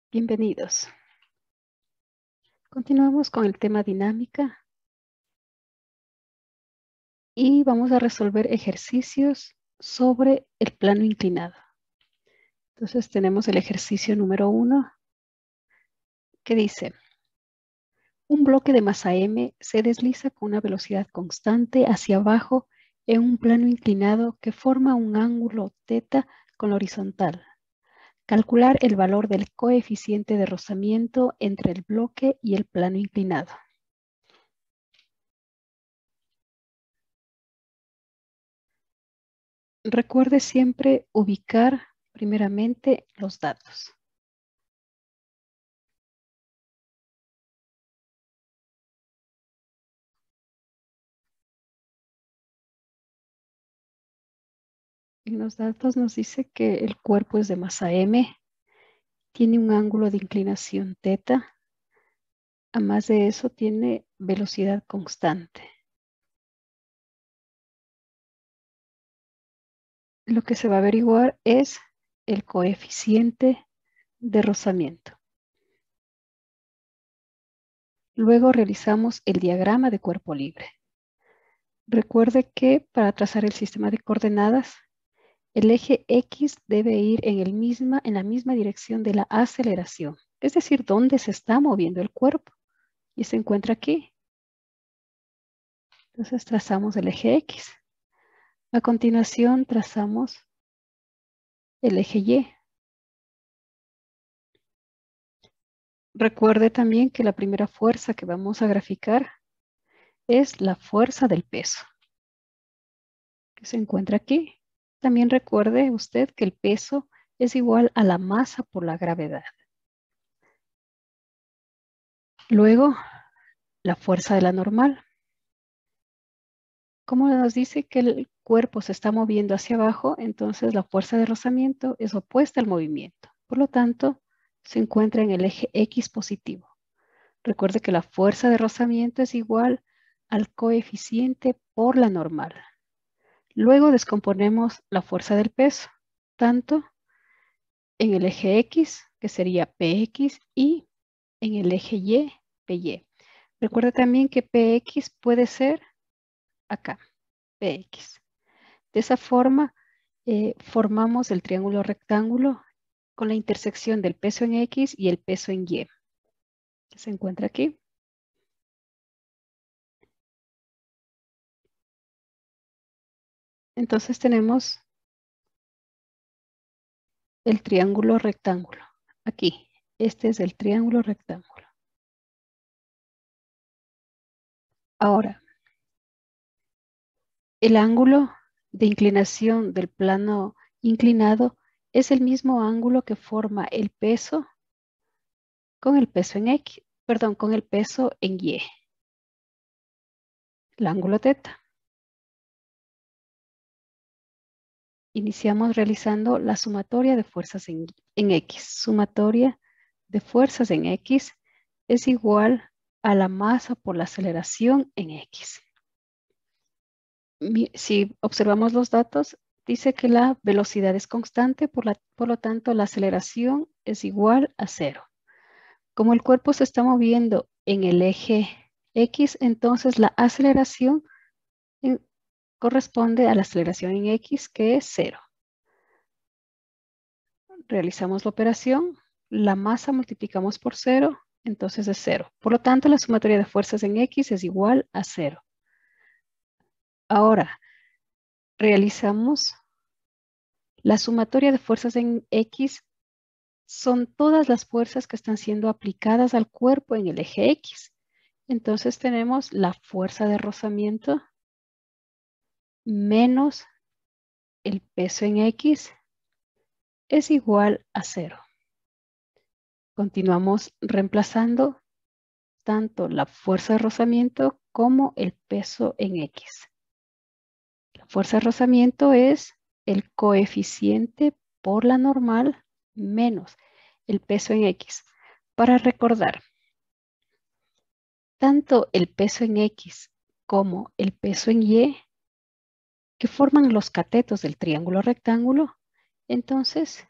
Bienvenidos. Continuamos con el tema dinámica y vamos a resolver ejercicios sobre el plano inclinado. Entonces tenemos el ejercicio número 1 que dice: un bloque de masa m se desliza con una velocidad constante hacia abajo en un plano inclinado que forma un ángulo θ con la horizontal. Calcular el valor del coeficiente de rozamiento entre el bloque y el plano inclinado. Recuerde siempre ubicar primeramente los datos. En los datos nos dice que el cuerpo es de masa m, tiene un ángulo de inclinación θ, a más de eso tiene velocidad constante. Lo que se va a averiguar es el coeficiente de rozamiento. Luego realizamos el diagrama de cuerpo libre. Recuerde que para trazar el sistema de coordenadas, el eje X debe ir en la misma dirección de la aceleración, es decir, dónde se está moviendo el cuerpo. Y se encuentra aquí. Entonces trazamos el eje X. A continuación trazamos el eje Y. Recuerde también que la primera fuerza que vamos a graficar es la fuerza del peso, que se encuentra aquí. También recuerde usted que el peso es igual a la masa por la gravedad. Luego, la fuerza de la normal. Como nos dice que el cuerpo se está moviendo hacia abajo, entonces la fuerza de rozamiento es opuesta al movimiento. Por lo tanto, se encuentra en el eje X positivo. Recuerde que la fuerza de rozamiento es igual al coeficiente por la normal. Luego descomponemos la fuerza del peso, tanto en el eje X, que sería PX, y en el eje Y, PY. Recuerde también que PX puede ser acá, PX. De esa forma, formamos el triángulo rectángulo con la intersección del peso en X y el peso en Y, que se encuentra aquí. Entonces tenemos el triángulo rectángulo. Aquí, este es el triángulo rectángulo. Ahora, el ángulo de inclinación del plano inclinado es el mismo ángulo que forma el peso con el peso en X, perdón, con el peso en Y, el ángulo θ. Iniciamos realizando la sumatoria de fuerzas en X. Sumatoria de fuerzas en X es igual a la masa por la aceleración en X. Si observamos los datos, dice que la velocidad es constante, por lo tanto la aceleración es igual a 0. Como el cuerpo se está moviendo en el eje X, entonces la aceleración corresponde a la aceleración en X, que es 0. Realizamos la operación, la masa multiplicamos por 0, entonces es 0. Por lo tanto, la sumatoria de fuerzas en X es igual a 0. Ahora, realizamos la sumatoria de fuerzas en X, son todas las fuerzas que están siendo aplicadas al cuerpo en el eje X. Entonces tenemos la fuerza de rozamiento menos el peso en X es igual a 0. Continuamos reemplazando tanto la fuerza de rozamiento como el peso en X. La fuerza de rozamiento es el coeficiente por la normal menos el peso en X. Para recordar, tanto el peso en X como el peso en Y, que forman los catetos del triángulo rectángulo, entonces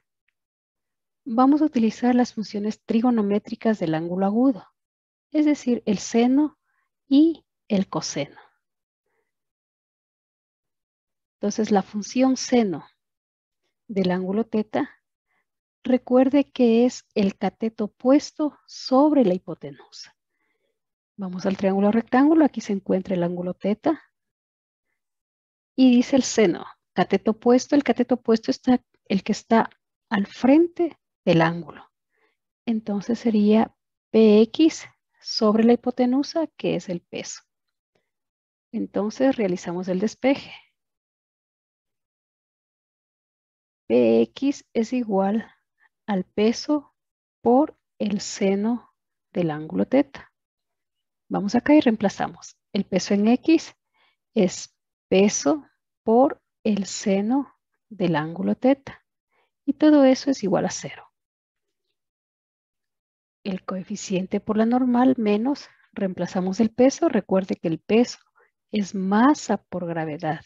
Vamos a utilizar las funciones trigonométricas del ángulo agudo, es decir, el seno y el coseno. Entonces, la función seno del ángulo teta, recuerde que es el cateto opuesto sobre la hipotenusa. Vamos al triángulo rectángulo, aquí se encuentra el ángulo teta y dice el seno, cateto opuesto, el cateto opuesto está el que está al frente del ángulo. Entonces sería PX sobre la hipotenusa, que es el peso. Entonces realizamos el despeje. PX es igual al peso por el seno del ángulo teta. Vamos acá y reemplazamos. El peso en X es peso por el seno del ángulo teta. Y todo eso es igual a 0. El coeficiente por la normal menos, reemplazamos el peso. Recuerde que el peso es masa por gravedad.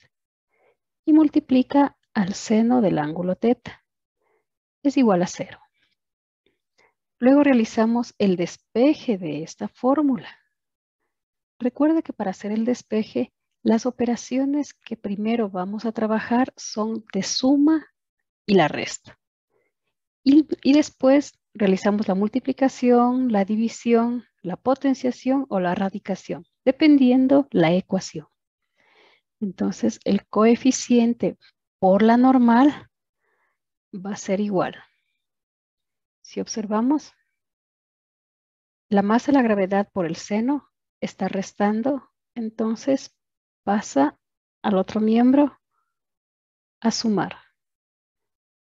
Y multiplica al seno del ángulo teta. Es igual a 0. Luego realizamos el despeje de esta fórmula. Recuerde que para hacer el despeje, las operaciones que primero vamos a trabajar son de suma y la resta. Y después realizamos la multiplicación, la división, la potenciación o la radicación, dependiendo la ecuación. Entonces, el coeficiente por la normal va a ser igual. Si observamos, la masa de la gravedad por el seno está restando, entonces pasa al otro miembro a sumar.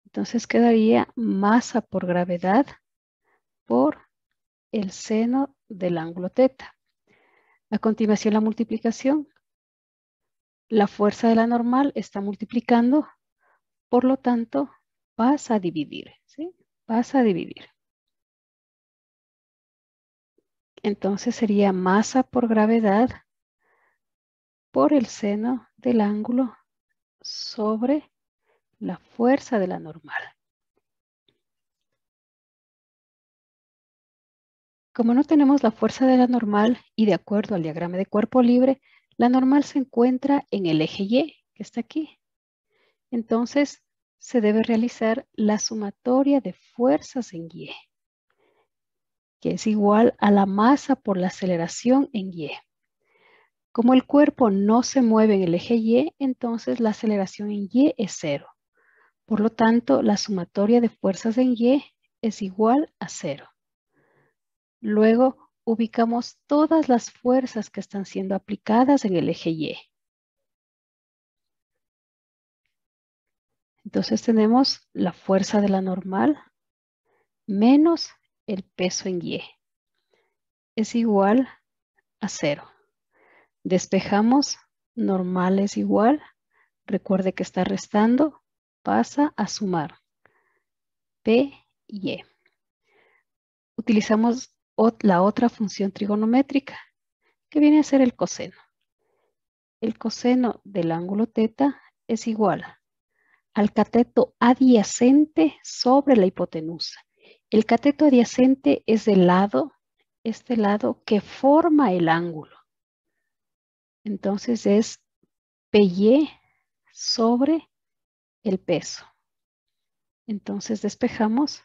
Entonces quedaría masa por gravedad por el seno del ángulo teta. A continuación la multiplicación. La fuerza de la normal está multiplicando, por lo tanto pasa a dividir, ¿sí? Pasa a dividir. Entonces sería masa por gravedad por el seno del ángulo sobre la fuerza de la normal. Como no tenemos la fuerza de la normal y de acuerdo al diagrama de cuerpo libre, la normal se encuentra en el eje Y, que está aquí. Entonces, se debe realizar la sumatoria de fuerzas en Y, que es igual a la masa por la aceleración en Y. Como el cuerpo no se mueve en el eje Y, entonces la aceleración en Y es 0. Por lo tanto, la sumatoria de fuerzas en Y es igual a 0. Luego, ubicamos todas las fuerzas que están siendo aplicadas en el eje Y. Entonces tenemos la fuerza de la normal menos el peso en Y. Es igual a 0. Despejamos, normal es igual. Recuerde que está restando, pasa a sumar. P y E. Utilizamos la otra función trigonométrica, que viene a ser el coseno. El coseno del ángulo teta es igual al cateto adyacente sobre la hipotenusa. El cateto adyacente es el lado, este lado que forma el ángulo. Entonces es PY sobre el peso. Entonces despejamos.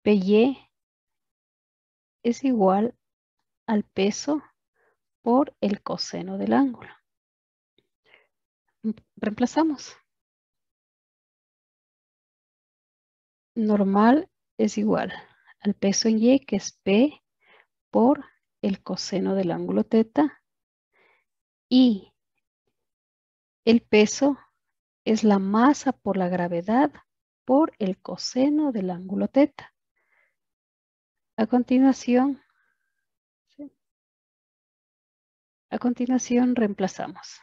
PY es igual al peso por el coseno del ángulo. Reemplazamos. Normal es igual al peso en Y, que es P por el coseno del ángulo teta. Y el peso es la masa por la gravedad por el coseno del ángulo teta. A continuación, ¿sí? A continuación reemplazamos.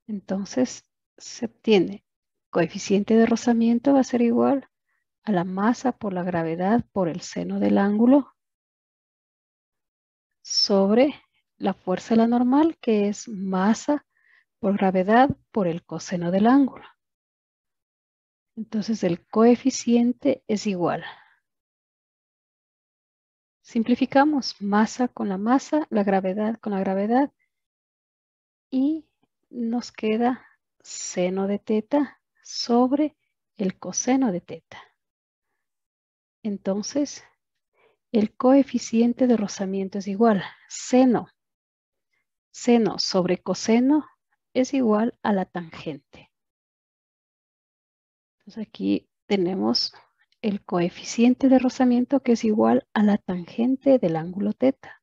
Entonces se obtiene coeficiente de rozamiento va a ser igual a la masa por la gravedad por el seno del ángulo sobre la fuerza de la normal, que es masa por gravedad por el coseno del ángulo. Entonces el coeficiente es igual. Simplificamos masa con la masa, la gravedad con la gravedad y nos queda seno de teta sobre el coseno de teta. Entonces, el coeficiente de rozamiento es igual. Seno sobre coseno es igual a la tangente. Entonces aquí tenemos el coeficiente de rozamiento que es igual a la tangente del ángulo teta.